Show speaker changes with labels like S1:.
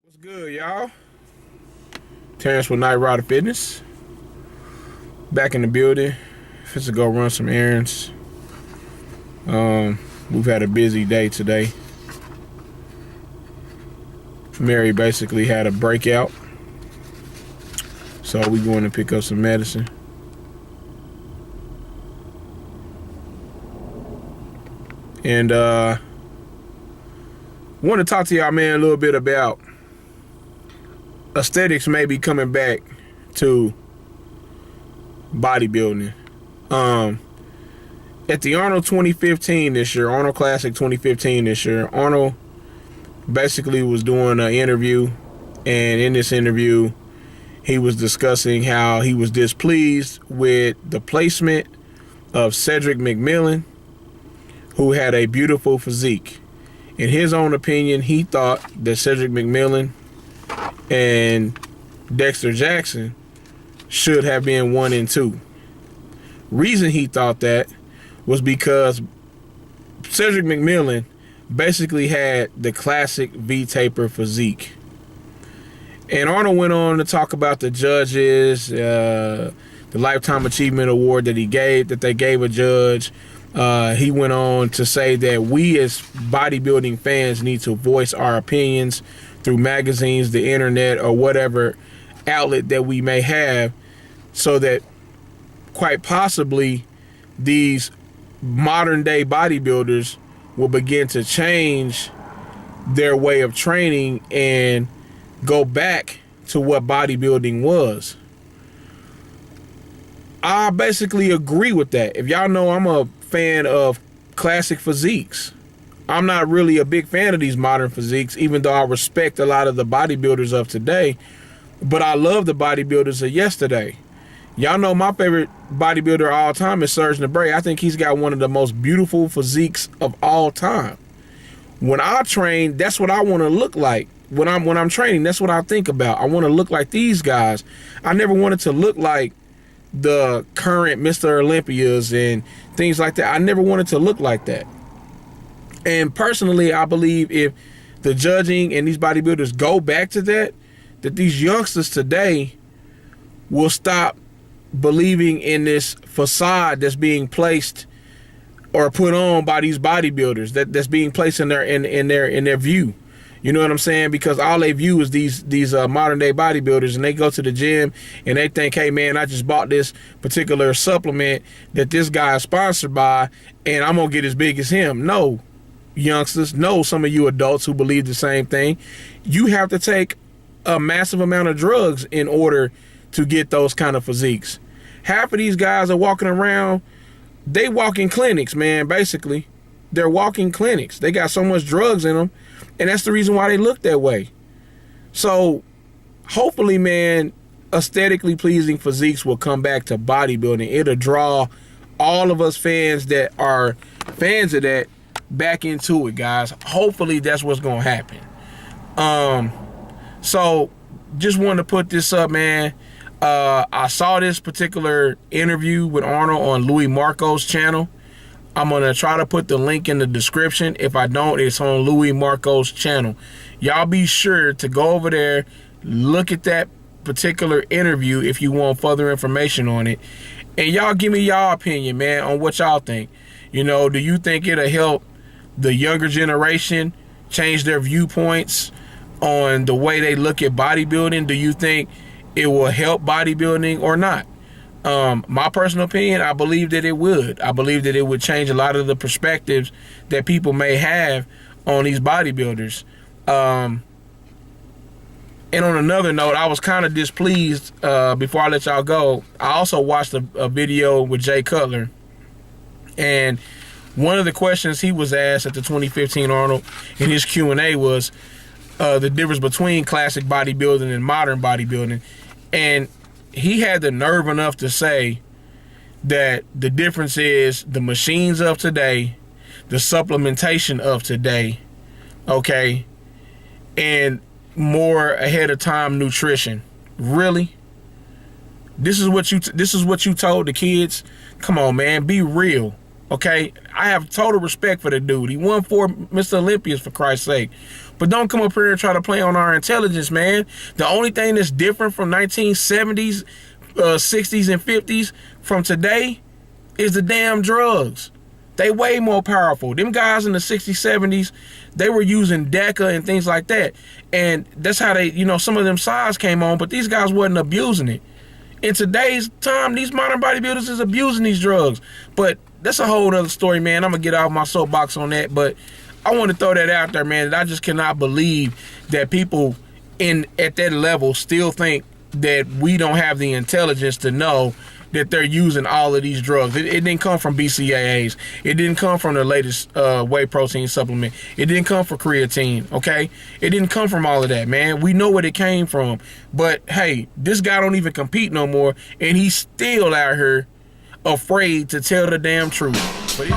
S1: What's good, y'all? Terrence with Night Rider Fitness. Back in the building. Just to go run some errands. We've had a busy day today. Mary basically had a breakout. So we going to pick up some medicine. And want to talk to y'all, man, a little bit about aesthetics may be coming back to bodybuilding. At the Arnold 2015 this year, Arnold Classic 2015 this year, Arnold basically was doing an interview, and in this interview, he was discussing how he was displeased with the placement of Cedric McMillan, who had a beautiful physique. In his own opinion, he thought that Cedric McMillan and Dexter Jackson should have been 1 and 2. Reason he thought that was because Cedric McMillan basically had the classic V-taper physique. And Arnold went on to talk about the judges, the Lifetime Achievement Award that they gave a judge. He went on to say that we as bodybuilding fans need to voice our opinions through magazines, the internet, or whatever outlet that we may have, so that quite possibly these modern day bodybuilders will begin to change their way of training and go back to what bodybuilding was. I basically agree with that. If y'all know, I'm a fan of classic physiques. I'm not really a big fan of these modern physiques, even though I respect a lot of the bodybuilders of today, but I love the bodybuilders of yesterday. Y'all know my favorite bodybuilder of all time is Serge Nubret. I think he's got one of the most beautiful physiques of all time. When I train, that's what I want to look like. When I'm training, that's what I think about. I want to look like these guys. I never wanted to look like the current Mr. Olympias and things like that. I never wanted to look like that. And personally, I believe if the judging and these bodybuilders go back to that these youngsters today will stop believing in this facade that's being placed or put on by these bodybuilders that's being placed in their view. You know what I'm saying? Because all they view is these modern day bodybuilders, and they go to the gym and they think, hey man, I just bought this particular supplement that this guy is sponsored by, and I'm gonna get as big as him. No, youngsters, no, some of you adults who believe the same thing, you have to take a massive amount of drugs in order to get those kind of physiques. Half of these guys are walking around, they walk in clinics, man, basically. They're walking clinics. They got so much drugs in them, and that's the reason why they look that way. So hopefully, man, aesthetically pleasing physiques will come back to bodybuilding. It'll draw all of us fans that are fans of that back into it, guys. Hopefully that's what's gonna happen. So just wanted to put this up, man. I saw this particular interview with Arnold on Louis Marco's channel. I'm going to try to put the link in the description. If I don't, it's on Louis Marco's channel. Y'all be sure to go over there, look at that particular interview if you want further information on it. And y'all give me y'all opinion, man, on what y'all think. You know, do you think it'll help the younger generation change their viewpoints on the way they look at bodybuilding? Do you think it will help bodybuilding or not? My personal opinion, I believe that it would. I believe that it would change a lot of the perspectives that people may have on these bodybuilders. And on another note, I was kind of displeased before I let y'all go. I also watched a video with Jay Cutler, and one of the questions he was asked at the 2015 Arnold in his Q&A was the difference between classic bodybuilding and modern bodybuilding. And he had the nerve enough to say that the difference is the machines of today, the supplementation of today, okay, and more ahead of time nutrition. Really? This is what you told the kids? Come on, man, be real. Okay, I have total respect for the dude. He won 4 Mr. Olympias, for Christ's sake. But don't come up here and try to play on our intelligence, man. The only thing that's different from 1970s, 60s, and 50s from today is the damn drugs. They way more powerful. Them guys in the 60s, 70s, they were using Deca and things like that. And that's how they, some of them sides came on, but these guys wasn't abusing it. In today's time, these modern bodybuilders is abusing these drugs. But that's a whole other story, man. I'm going to get off my soapbox on that. But I want to throw that out there, man. That I just cannot believe that people at that level still think that we don't have the intelligence to know that they're using all of these drugs. It didn't come from BCAAs. It didn't come from the latest whey protein supplement. It didn't come from creatine, okay? It didn't come from all of that, man. We know where it came from. But, hey, this guy don't even compete no more, and he's still out here afraid to tell the damn truth. But